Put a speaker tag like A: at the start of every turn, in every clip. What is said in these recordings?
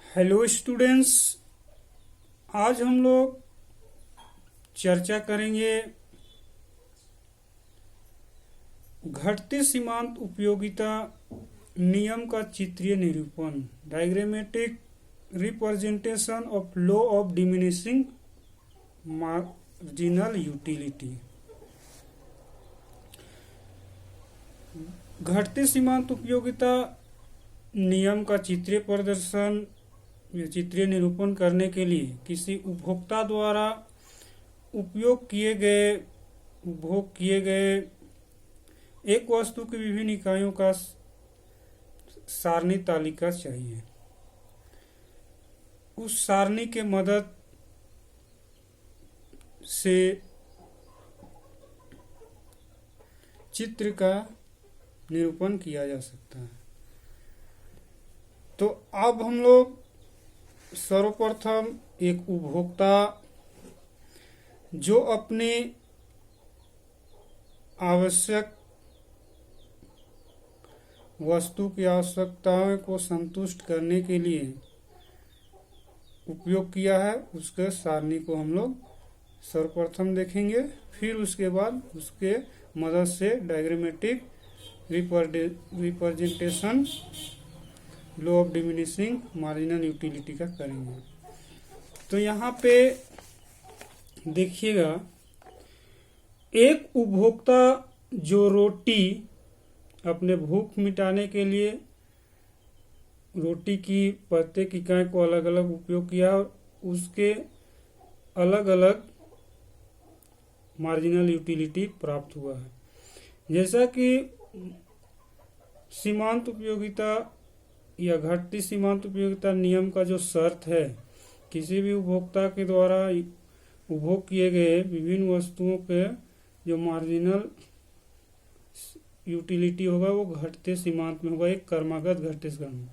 A: Hello students, आज हम लोग चर्चा करेंगे घटते सीमांत उपयोगिता नियम का चित्रीय निरूपण, diagrammatic representation of law of diminishing marginal utility. घटते सीमांत उपयोगिता नियम का चित्रीय प्रदर्शन या चित्रीय निरूपण करने के लिए किसी उपभोक्ता द्वारा उपभोग किए गए एक वस्तु की विभिन्न इकाइयों का सारणी तालिका चाहिए। उस सारणी के मदद से चित्र का निरूपण किया जा सकता है। तो अब हम लोग सर्वप्रथम एक उपभोक्ता जो अपने आवश्यक वस्तु की आवश्यकताओं को संतुष्ट करने के लिए उपयोग किया है, उसके सारणी को हम लोग सर्वप्रथम देखेंगे। फिर उसके बाद उसके मदद से diagrammatic representation law of diminishing marginal utility का करेंगे। तो यहाँ पे देखिएगा, एक उपभोक्ता जो रोटी अपने भूख मिटाने के लिए रोटी की प्रत्येक इकाई को अलग अलग उपयोग किया और उसके अलग अलग मार्जिनल यूटिलिटी प्राप्त हुआ है। जैसा कि सीमांत उपयोगिता या घटती सीमांत उपयोगिता नियम का जो शर्त है, किसी भी उपभोक्ता के द्वारा उपभोग किए गए विभिन्न वस्तुओं के जो मार्जिनल यूटिलिटी होगा वो घटते सीमांत में होगा, एक क्रमागत घटते सीमांत।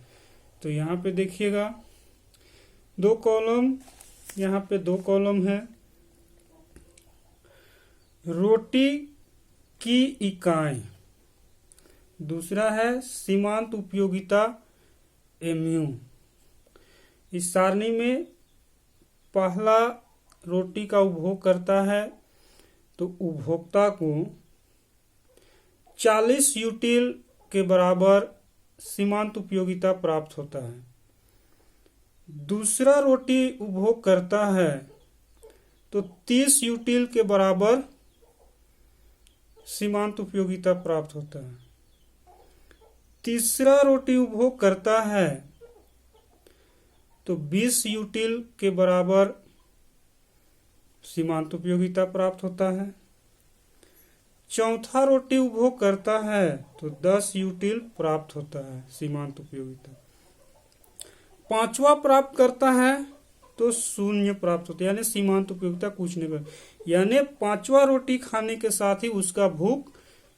A: तो यहाँ पे देखिएगा यहाँ पे दो कॉलम है। रोटी की इकाई, दूसरा है सीमांत उपयोगिता एमयू। इस सारणी में पहला रोटी का उपभोग करता है तो उपभोक्ता को 40 यूटिल के बराबर सीमांत उपयोगिता प्राप्त होता है। दूसरा रोटी उपभोग करता है तो 30 यूटिल के बराबर सीमांत उपयोगिता प्राप्त होता है। तीसरा रोटी उपभोग करता है तो 20 यूटिल के बराबर सीमांत उपयोगिता प्राप्त होता है। चौथा रोटी उपभोग करता है तो 10 यूटिल प्राप्त होता है सीमांत उपयोगिता। पांचवा प्राप्त करता है तो 0 प्राप्त होता है, यानी सीमांत उपयोगिता कुछ नहीं कर, यानी पांचवा रोटी खाने के साथ ही उसका भूख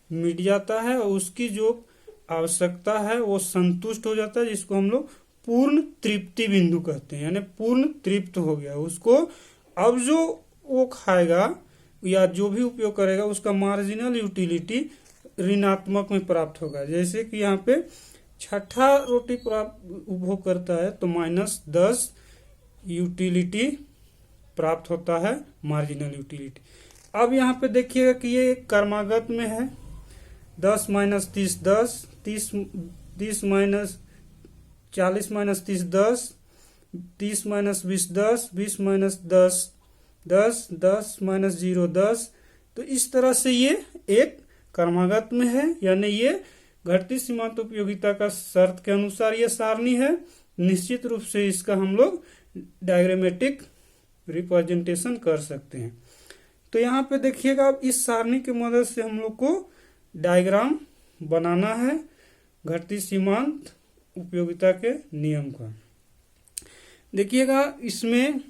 A: मिट जाता है और उसकी जो आवश्यकता है वो संतुष्ट हो जाता है, जिसको हम लोग पूर्ण तृप्ति बिंदु कहते हैं, यानी पूर्ण तृप्त हो गया उसको। अब जो वो खाएगा या जो भी उपयोग करेगा उसका मार्जिनल यूटिलिटी ऋणात्मक में प्राप्त होगा। जैसे कि यहाँ पे छठा रोटी उपभोग करता है तो -10 यूटिलिटी प्राप्त होता है, मार्जिनल यूटिलिटी। अब यहाँ पे देखिएगा कि ये क्रमागत में है, 10 - 30 10, 30 - 40 - 30 10, 30 - 20 10, 20 - 10 10, 10 - 0 10। तो इस तरह से ये एक क्रमागत में है, यानी ये घटती सीमांत उपयोगिता का शर्त के अनुसार ये सारणी है। निश्चित रूप से इसका हम लोग डायग्रामेटिक रिप्रेजेंटेशन कर सकते हैं। तो यहाँ पे देखिएगा, अब इस सारणी की मदद से हम लोग को डायग्राम बनाना है घटती सीमांत उपयोगिता के नियम का। देखिएगा, इसमें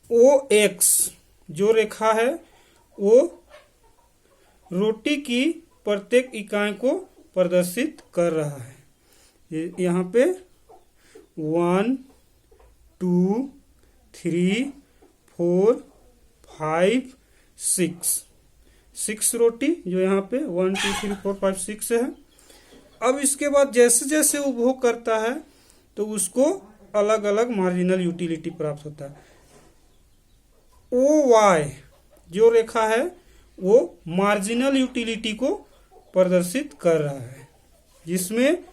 A: OX जो रेखा है वो रोटी की प्रत्येक इकाई को प्रदर्शित कर रहा है। यहाँ पे 1 2 3 4 5 6 रोटी जो यहाँ पे 1 2 3 4 5 6 है। अब इसके बाद जैसे जैसे उपभोग करता है तो उसको अलग अलग मार्जिनल यूटिलिटी प्राप्त होता है। OY जो रेखा है वो मार्जिनल यूटिलिटी को प्रदर्शित कर रहा है, जिसमें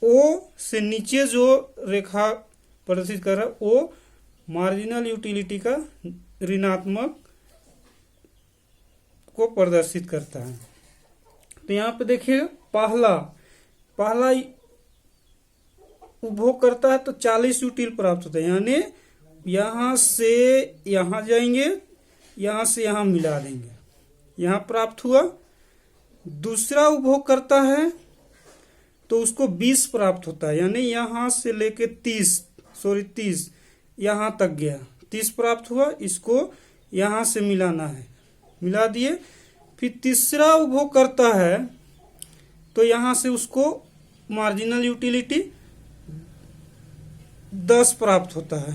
A: O से नीचे जो रेखा प्रदर्शित कर रहा है वो मार्जिनल यूटिलिटी का ऋणात्मक को प्रदर्शित करता है। तो यहाँ पे देखिए पहला उपभोग करता है तो 40 यूटिल प्राप्त होता है, यानी यहाँ से यहाँ जाएंगे, यहाँ से यहाँ मिला देंगे, यहाँ प्राप्त हुआ। दूसरा उपभोग करता है तो उसको 20 प्राप्त होता है, यानी यहाँ से लेके 30 यहाँ तक गया, 30 प्राप्त हुआ। इसको यहाँ से मिलाना है, मिला दिए। फिर तीसरा उपभोग करता है तो यहाँ से उसको मार्जिनल यूटिलिटी 10 प्राप्त होता है,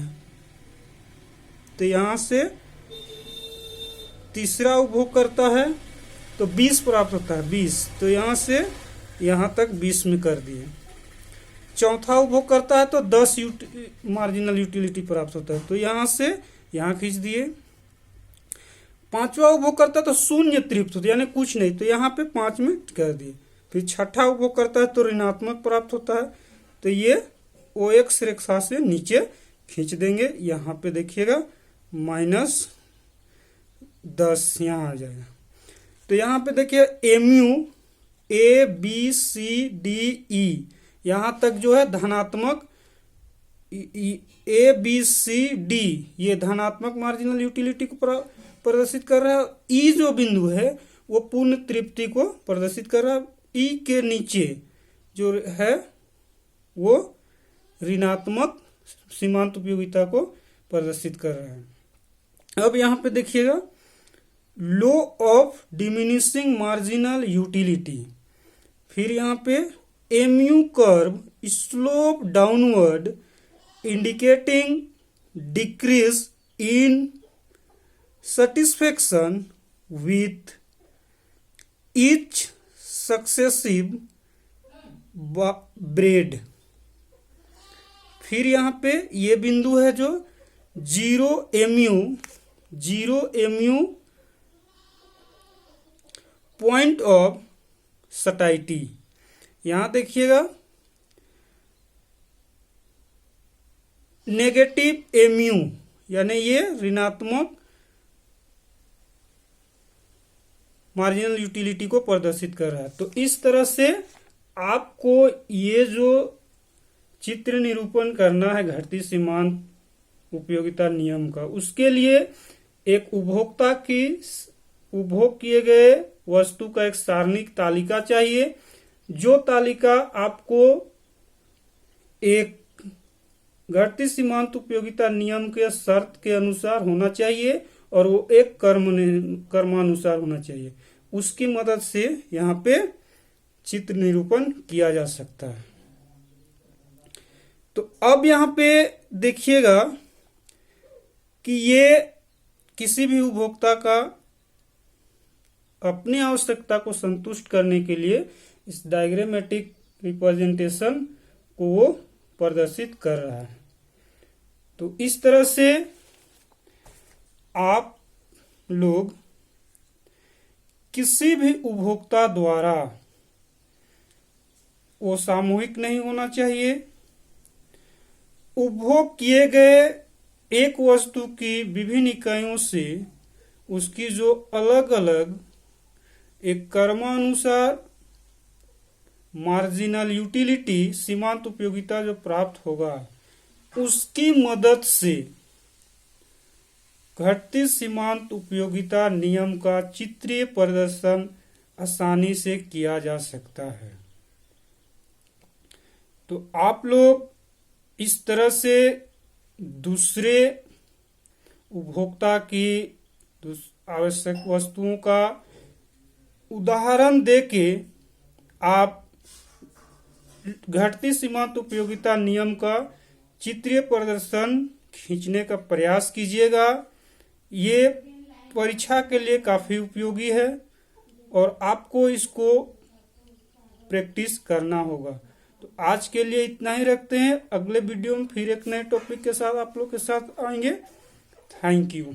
A: तो यहाँ से तीसरा उपभोग करता है तो 20 प्राप्त होता है, 20, तो यहाँ से यहाँ तक 20 में कर दिए। चौथा उपभोग करता है तो 10 मार्जिनल यूटिलिटी प्राप्त होता है, तो यहाँ से यहाँ खींच दिए। पांचवा उपभोग करता है तो 0 तृप्त होता है, यानी कुछ नहीं, तो यहाँ पे 5 में कर दिए। फिर छठा उपभोग करता है तो ऋणात्मक प्राप्त होता है, तो ये OX रेखा से नीचे खींच देंगे। यहाँ पे देखिएगा -10 यहाँ आ जाएगा। तो यहाँ पे देखिए MU ABCDE यहाँ तक जो है धनात्मक, ABCD ये धनात्मक मार्जिनल यूटिलिटी को प्रदर्शित कर रहा है। ई जो बिंदु है वो पूर्ण तृप्ति को प्रदर्शित कर रहा है। ई के नीचे जो है वो ऋणात्मक सीमांत उपयोगिता को प्रदर्शित कर रहा है। अब यहाँ पे देखिएगा law of diminishing marginal utility, फिर यहाँ पे MU curve slope downward indicating decrease in satisfaction with each successive braid। फिर यहाँ पे ये बिंदु है जो 0 MU पॉइंट ऑफ सटाइटी। यहाँ देखिएगा नेगेटिव MU यानी ये ऋणात्मक मार्जिनल यूटिलिटी को प्रदर्शित कर रहा है। तो इस तरह से आपको ये जो चित्र निरूपण करना है घटती सीमांत उपयोगिता नियम का, उसके लिए एक उपभोक्ता की उपभोग किए गए वस्तु का एक सारणिक तालिका चाहिए, जो तालिका आपको एक घटती सीमांत उपयोगिता नियम के शर्त के अनुसार होना चाहिए और वो एक कर्मानुसार होना चाहिए। उसकी मदद से यहाँ पे चित्र निरूपण किया जा सकता है। तो अब यहाँ पे देखिएगा कि ये किसी भी उपभोक्ता का अपनी आवश्यकता को संतुष्ट करने के लिए इस डायग्रामेटिक रिप्रेजेंटेशन को वो प्रदर्शित कर रहा है। तो इस तरह से आप लोग किसी भी उपभोक्ता द्वारा, वो सामूहिक नहीं होना चाहिए, उपभोग किए गए एक वस्तु की विभिन्न इकाइयों से उसकी जो अलग अलग एक कर्मानुसार मार्जिनल यूटिलिटी सीमांत उपयोगिता जो प्राप्त होगा, उसकी मदद से घटती सीमांत उपयोगिता नियम का चित्रीय प्रदर्शन आसानी से किया जा सकता है। तो आप लोग इस तरह से दूसरे उपभोक्ता की आवश्यक वस्तुओं का उदाहरण देके आप घटती सीमांत उपयोगिता नियम का चित्रीय प्रदर्शन खींचने का प्रयास कीजिएगा। ये परीक्षा के लिए काफी उपयोगी है और आपको इसको प्रैक्टिस करना होगा। तो आज के लिए इतना ही रखते हैं। अगले वीडियो में फिर एक नए टॉपिक के साथ आप लोग के साथ आएंगे। Thank you.